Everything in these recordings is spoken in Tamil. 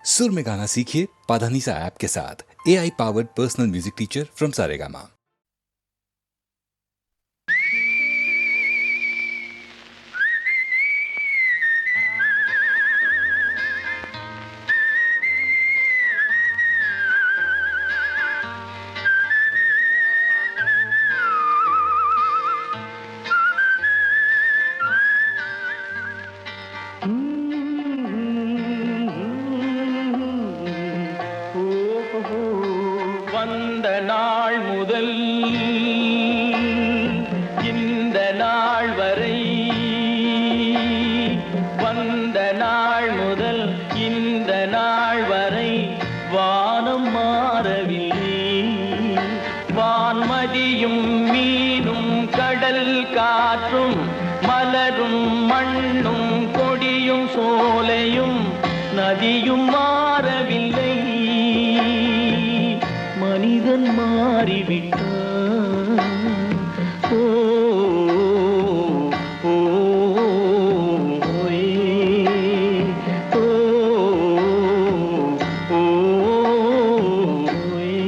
सुर में गाना सीखिए पाधानीसा ऐप के साथ। AI powered personal music teacher from Saregama. வந்த நாள் முதல் இந்த நாள் வரை, வந்த நாள் முதல் இந்த நாள் வரை வானம் மாறவில்லை. வான்மதியும் மீனும் கடல் காற்றும் மலரும் மண்ணும் கொடியும் சோலையும் நதியும் மாறவில்லை. மனிதன் மாறிவிட்டான். ஓ ஓ ஓயே, ஓ ஓயே.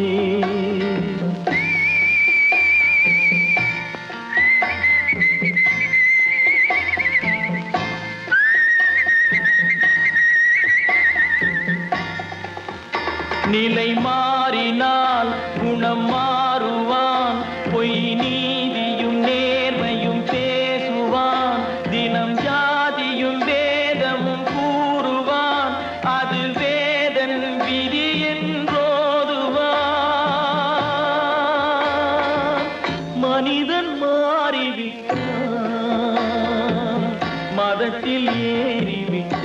நிலை மாறினால் குணம் மாறுவான். பொய் நீதியும் நேர்மையும் பேசுவான். தினம் ஜாதியும் வேதமும் கூறுவான். அது வேதன் விதி என்றோதுவான். மனிதன் மாறிவிட்டான். மதத்தில் ஏறிவிட்டான்.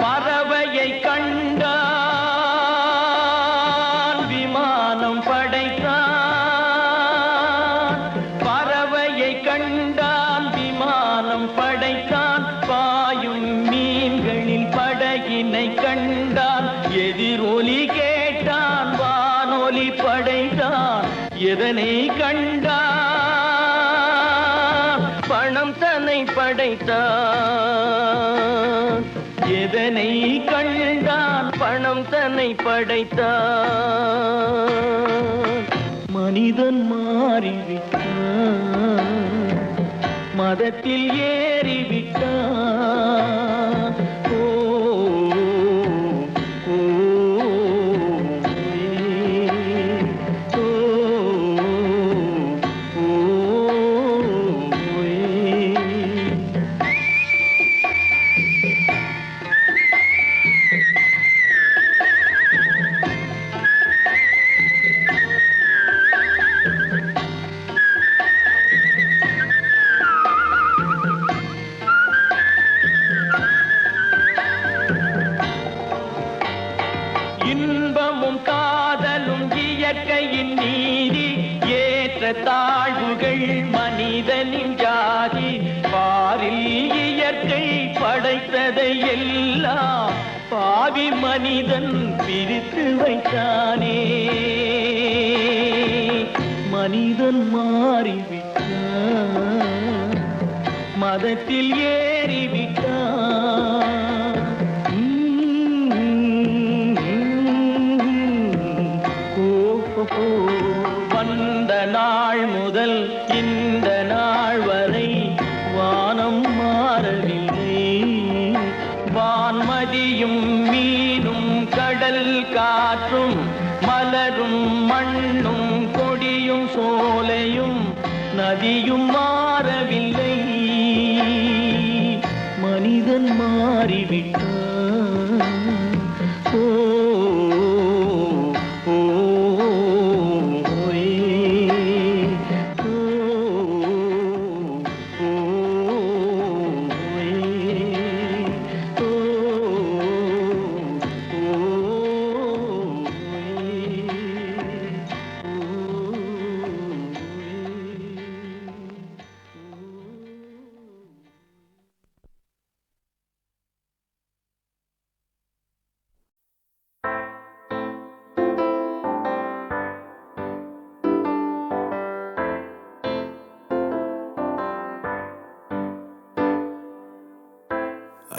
பறவையை கண்டான், விமானம் படைத்தான். பறவையை கண்டான், விமானம் படைத்தான். பாயும் மீன்களின் படகினை கண்டான். எதிரொலி கேட்டான், வானொலி படைத்தான். எதனை கண்டான்? பணம் தன்னை படைத்தான். எதனை கண்டான்? பணம் தன்னை படைத்தான். மனிதன் மாறிவிட்டான். மதத்தில் ஏறிவிட்டான். ஓ ஓ ஓ ஓ ஓ. இன்பமும் காதலும் இயற்கையின் நீதி. ஏற்ற தாழ்வுகள் மனிதனின் ஜாதி. பாரில் இயற்கை படைத்ததை எல்லாம் பாவி மனிதன் பிரித்து வைத்தானே. மனிதன் மாறிவிட்டான். மதத்தில் ஏறிவிட்டான். வந்த நாள் முதல் இந்த நாள் வரை வானம் மாறவில்லை. வான்மதியும் மீனும் கடல் காற்றும் மலரும் மண்ணும் கொடியும் சோலையும் நதியும் மாறவில்லை. மனிதன் மாறிவிட்டான். ஓ ஓ ஓயே, ஓ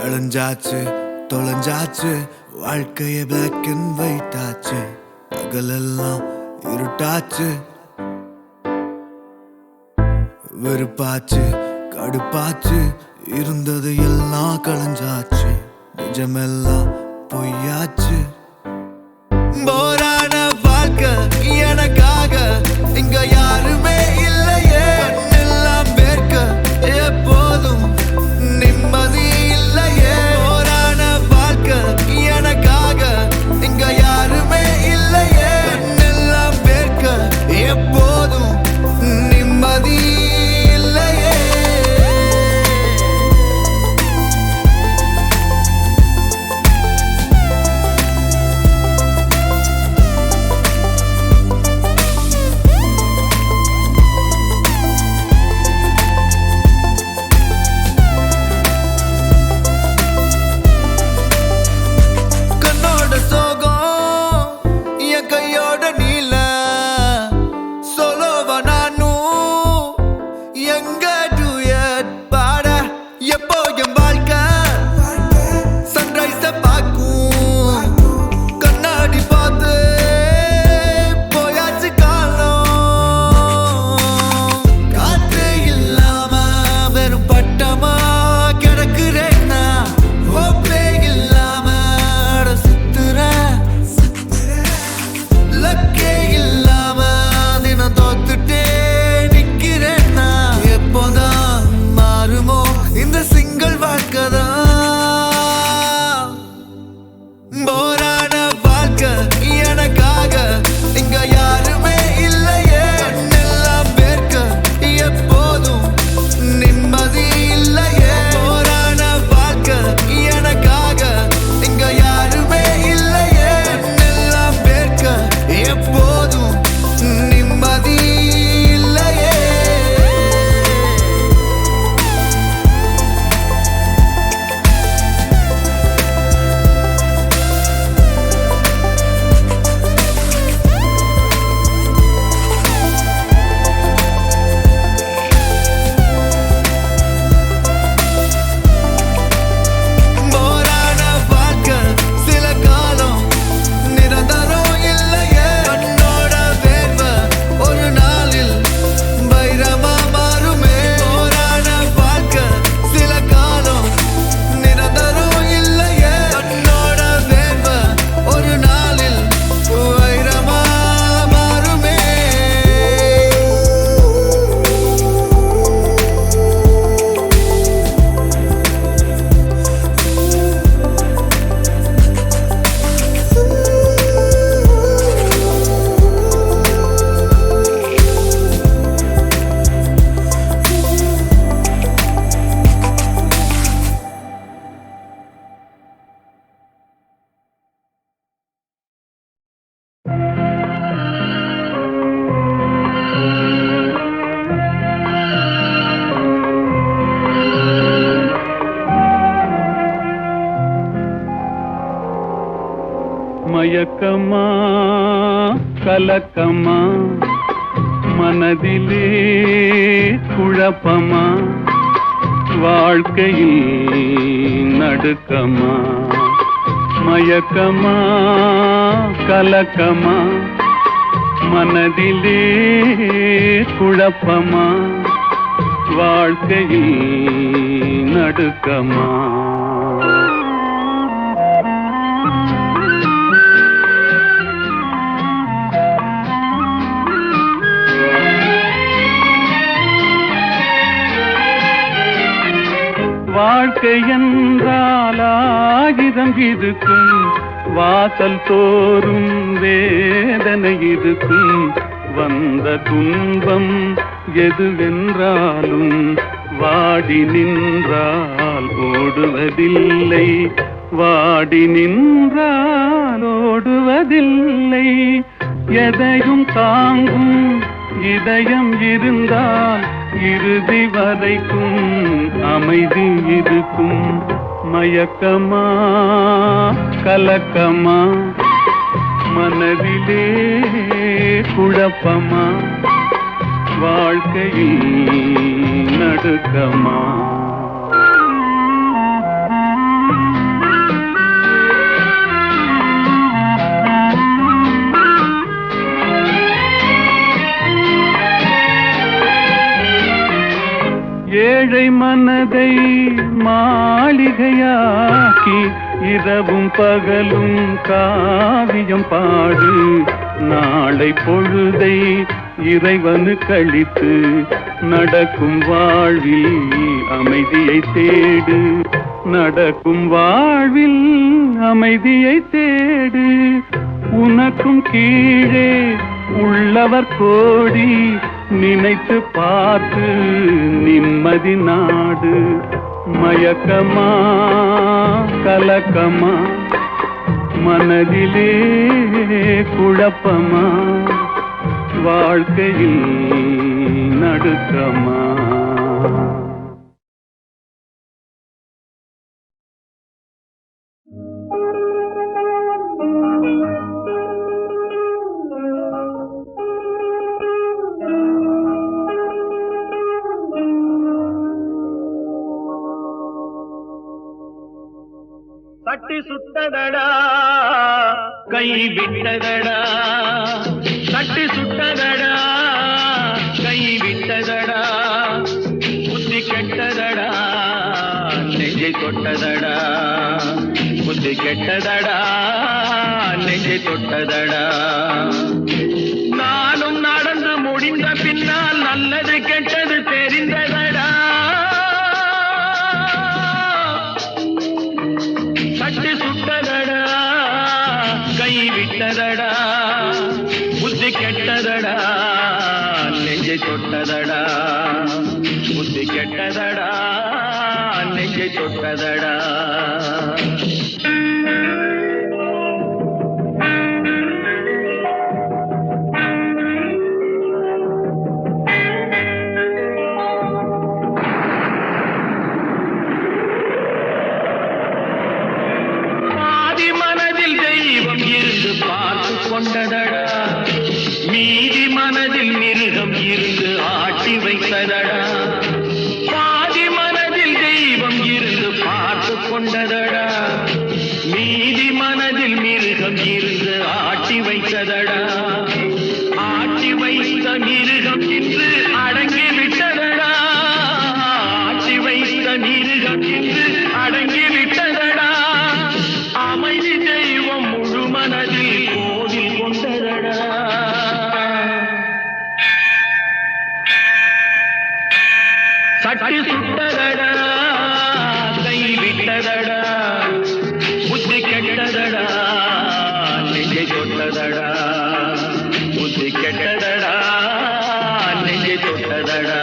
அழிஞ்சாச்சு தொலைஞ்சாச்சு வாழ்க்கைய பிளாக் அண்ட் ஒயிட் ஆச்சு பகலெல்லாம் இருட்டாச்சு வெறுப்பாச்சு கடுப்பாச்சு இருந்தது எல்லாம் களைஞ்சாச்சு நிஜமெல்லாம் பொய்யாச்சு போரான வாழ்க்கை எனக்காக இங்க யாருமே இல்லையே எல்லாம் பேர்க்க எப்போதும் நிம்மதி இல்லையே போரான வாழ்க்கை எனக்காக இங்க யாருமே இல்லையே எல்லாம் பேர்க்க எப்போதும் நிம்மதி இல்லையே கண்ணோட சோகம் என் கையோட நீல சொல்லுவ நானும் எங்க டூயட் பாட எப்போ என் வாழ்க்கை சன்ரைஸ பார்க்கும் கண்ணாடி பார்த்து போயாச்சு காலம் காற்று இல்லாம வெறும் பட்டமா கிடக்குறேன்னா ஓப்பே இல்லாம அட சுத்துறேன் லக்கே இல்லாம தினம் தோத்துட்டே நிக்கிறேன்னா எப்போதான் மாறுமோ இந்த சிங்கிள் வாழ்க்கைதான் போரான வாழ்க்கை எனக்காக இங்க யாருமே இல்லையே எல்லாம் பேர்க்க எப்போதும் நிம்மதி இல்லையே போரான வாழ்க்கை எனக்காக இங்க யாருமே இல்லையே எல்லாம் பேர்க்க எப்போதும் நிம்மதி இல்லையே போரான வாழ்க்கை சில காலம் நிரந்தரம் இல்லையே கண்ணோட வேர்வை ஒரு நாளில் வைரமா மாறுமே போரான வாழ்க்கை சில காலம் நிரந்தரம் இல்லையே கண்ணோட வேர்வை ஒரு நாளில் வைரமா மாறுமே மயக்கமா கலக்கமா மனதிலே குழப்பமா வாழ்க்கையில் நடுக்கமா மயக்கமா கலக்கமா மனதிலே குழப்பமா வாழ்க்கையில் நடுக்கமா வாழ்க்கை என்றால் ஆயிரம் இருக்கும் வாசல் தோறும் வேதனை இருக்கும் வந்த துன்பம் எதுவென்றாலும் வாடி நின்றால் ஓடுவதில்லை வாடி நின்றால் ஓடுவதில்லை எதையும் தாங்கும் இதயம் இருந்தால் இறுதி வரைக்கும் அமைதி இருக்கும் மயக்கமா கலக்கமா மனதிலே குழப்பமா வாழ்க்கையில் நடுக்கமா ஏழை மனதை மாளிகையாக்கி இரவும் பகலும் காவியம் பாடு. நாளை பொழுதை இறைவனு கழித்து நடக்கும் வாழ்வில் அமைதியை தேடு. நடக்கும் வாழ்வில் அமைதியை தேடு. உனக்கும் கீழே உள்ளவர் கோடி, நினைத்து பார்த்து நிம்மதி நாடு. மயக்கமா கலக்கமா மனதிலே குழப்பமா, வாழ்க்கையில் நடுக்கமா. கட்டி சுட்டதடா கை விட்டதடா, கட்டி சுட்டதடா கை விட்டதடா, புத்தி கெட்டதடா நெஞ்சை தொட்டதடா, புத்தி கெட்டதடா நெஞ்சை தொட்டதடா. நானும் நடந்து முடிந்த பின்னால் நல்லது கெட்டது தெரிந்ததடா. கட்டி சுட்டதடா கை விட்டதடா, புத்தி கெட்டதடா நெஞ்சை தொட்டதடா, புத்தி கெட்டதடா நெஞ்சை தொட்டதடா. பார்த்து கொண்டதடா, மீதி மனதில் மிருகம் இருந்து ஆட்டி வைத்ததடா. பாதி மனதில் தெய்வம் இருந்து பார்த்து கொண்டதடா, மீதி மனதில் மிருகம் இருந்து ஆட்டி வைத்ததடா. ஆட்டி வைத்த மிருகம் இன்று அடங்கி விட்டதடா, ஆட்டி வைத்த மிருகம் இன்று அடங்கி விட்டதடா. அமைதி தெய்வம் முழு மனதில் கோவில் கொண்டதடா. சட்டி சுட்டதடா கை விட்டதடா, புத்தி கெட்டதடா நெஞ்சை தொட்டதடா, புத்தி கெட்டதடா நெஞ்சை தொட்டதடா.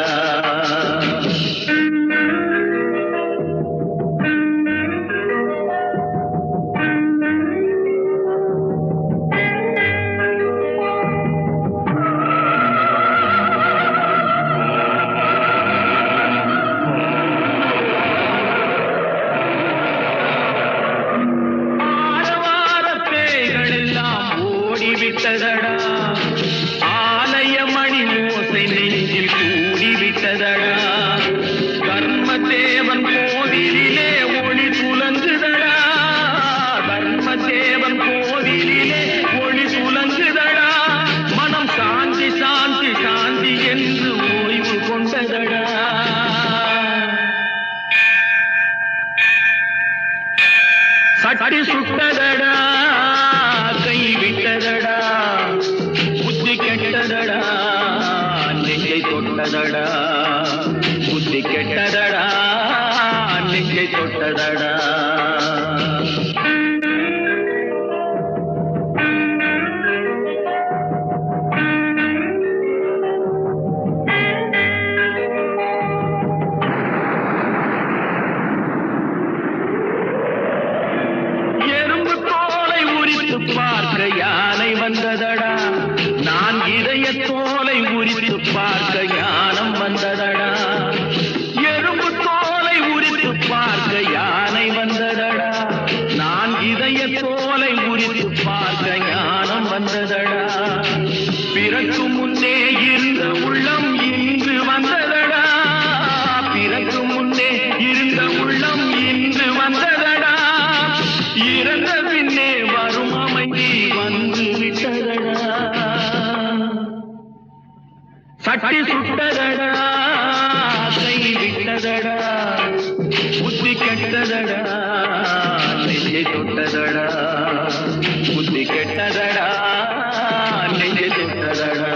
விட்டதடா ஆலய மணி ஓசை நெஞ்சில் கூடிவிட்டதடா. கர்மதேவன் கோவிலிலே ஒளி துலங்குதடா, கர்மதேவன் கோவிலிலே ஒளி துலங்குதடா. மனம் சாந்தி சாந்தி சாந்தி என்று ஓய்வு கொண்டதடா. சட்டி சுட்டதடா கை விட்டதடா, புத்தி கெட்டதடா நெஞ்சை தொட்டதடா, புத்தி கெட்டதடா நெஞ்சை தொட்டதடா. பார்க்க யானை வந்ததடா, நான் இதய தோலை உரித்து பார்க்க ஞானம் வந்ததடா. எறும்பு தோலை உரித்து பார்க்க யானை வந்ததடா, நான் இதய தோலை உரித்து பார்க்க ஞானம் வந்ததடா. பிறக்கு முன்னே இருந்த உள்ளம் இன்று வந்ததடா, பிறக்கு முன்னே இருந்த உள்ளம் இன்று வந்ததடா. இறந்த பின்னே வரும் அமைதி வந்து விட்டதடா. சட்டி சுட்டதடா கை விட்ட கெட்டதடா புத்தி கெட்டதடா நெஞ்சை தொட்டதடா புத்தி கெட்டதடா நெஞ்சை தொட்டதடா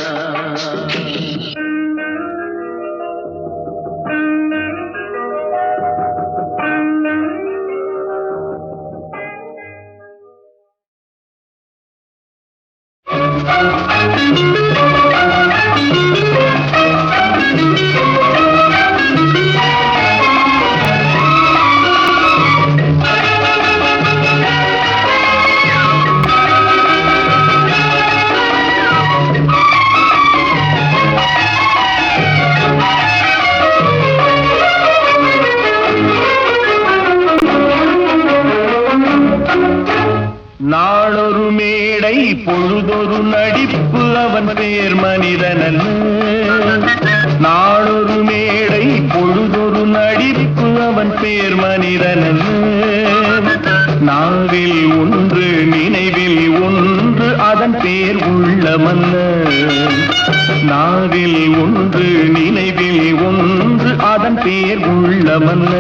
நாளொரு மேடை பொழுதொரு நடிப்பு அவன் பேர் மனிதனல்ல நாளொரு மேடை பொழுதொரு நடிப்பு அவன் பேர் மனிதனல்ல நாவில் ஒன்று நினைவில் ஒன்று அதன் பேர் உள்ளமல்ல நாவில் ஒன்று நினைவில் ஒன்று அதன் பேர் உள்ளமல்ல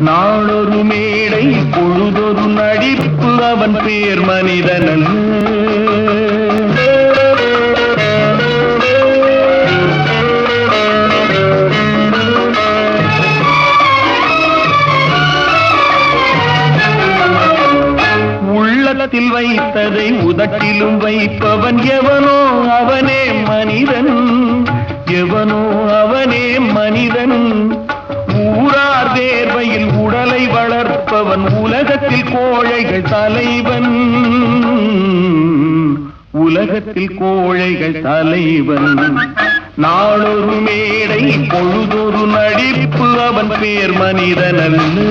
நாளொரு மேடை பொழுதொரு நடிப்பு அவன் பேர் மனிதனல்ல உள்ளத்தில் வைத்ததை உதட்டிலும் வைப்பவன் எவனோ அவனே மனிதன் எவனோ அவனே மனிதன் ஊரார் வேர்வையில் உடலை வளர்ப்பவன் உலகத்தில் கோழைகள் தலைவன் உலகத்தில் கோழைகள் தலைவன் நாளொரு மேடை பொழுதொரு நடிப்பு அவன் பேர் மனிதனல்ல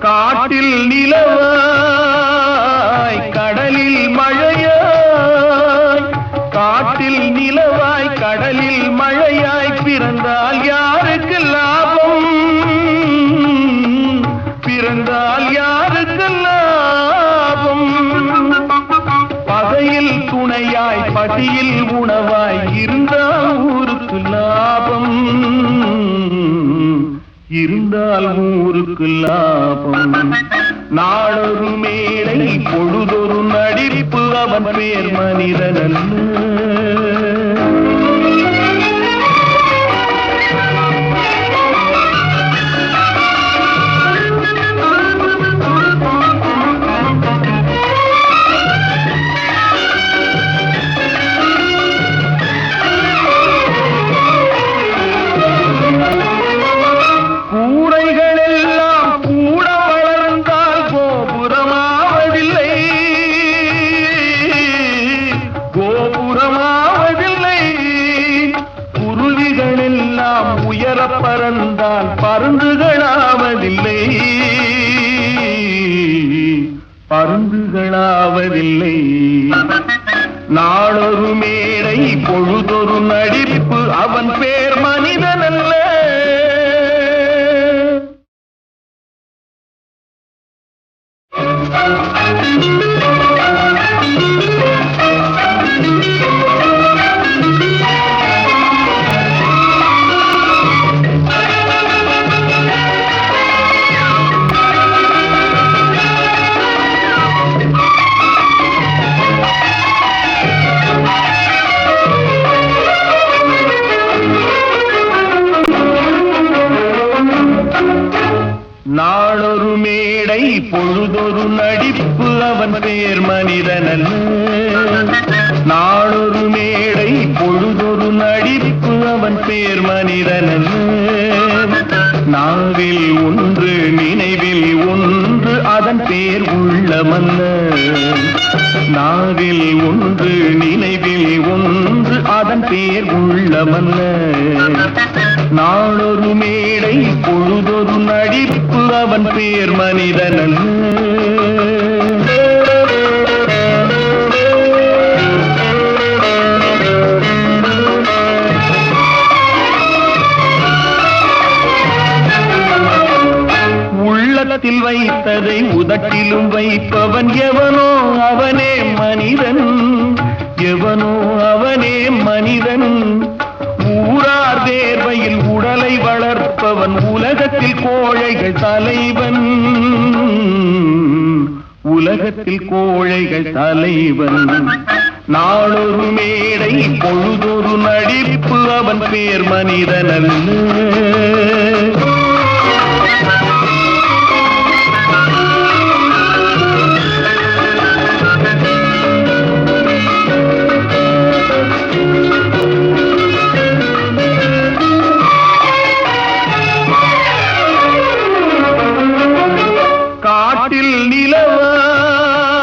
காட்டில் நிலவாய் கடலில் மழையாய் காட்டில் நிலவாய் கடலில் மழையாய் பிறந்தால் யாருக்கு லாபம் பிறந்தால் யாருக்கு லாபம் பகையில் துணையாய் பசியில் உணவாய் இருந்தால் ஊருக்கு லாபம் இருந்தால் ஊருக்கு லாபம் நாளொரு மேடை பொழுதொரு நடிப்பு அவன் பேர் மனிதனல்ல பறந்தால் பருந்துகளாவதில்லை பருந்துகளாவதில்லை நாளொரு மேடை பொழுதொரு நடிப்பு அவன் பேர் மனிதனல்ல நாளொரு மேடை பொழுதொரு நடிப்பு அவன் பேர் மனிதனல்ல நாளொரு மேடை பொழுதொரு நடிப்பு அவன் பேர் மனிதனல்ல நாவில் ஒன்று நினைவில் ஒன்று அதன் பேர் உள்ளமல்ல நாவில் ஒன்று நினைவில் ஒன்று அதன் பேர் உள்ளமல்ல நாளொரு மேடை பொழுதொரு நடிப்பு அவன் பேர் மனிதனல்ல உள்ளதை உதட்டிலும் வைப்பவன் எவனோ அவனே மனிதன், எவனோ அவனே மனிதன். ஊரார் தேர்வையில் உடலை வளர்ப்பவன் உலகத்தில் கோழைகள் தலைவன், உலகத்தில் கோழைகள் தலைவன். நாளொரு மேடை பொழுதொரு நடிப்பு அவன் பேர் மனிதன் அல்ல. காட்டில் நிலவாய்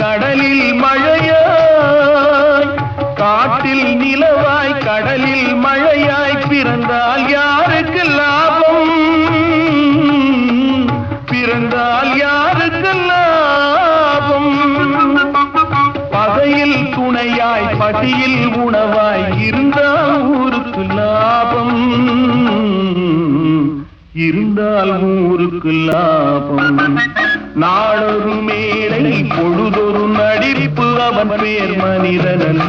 கடலில் மழையாய், காட்டில் நிலவாய் கடலில் மழையாய் பிறந்தால் யாருக்கு லாபம், பிறந்தால் யாருக்கு லாபம். பகையில் துணையாய் பசியில் உணவாய் இருந்தால் ஊருக்கு லாபம், இருந்தால் ஊருக்கு லாபம். நாளொரு மேடை பொழுதொரு நடிப்பு அவன் பேர் மனிதன் அல்ல.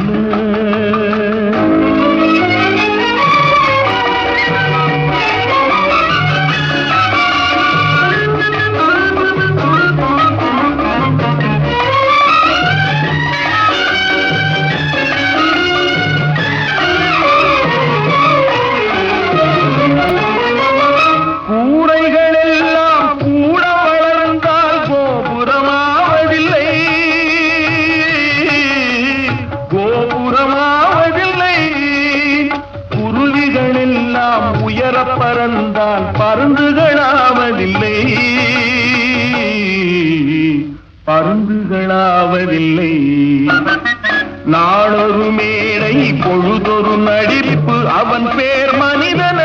பறந்தால் பருந்துகளாவதில்லை, பருந்துகளாவதில்லை. நாளொரு மேடை பொழுதொரு நடிப்பு அவன் பேர் மனிதன்.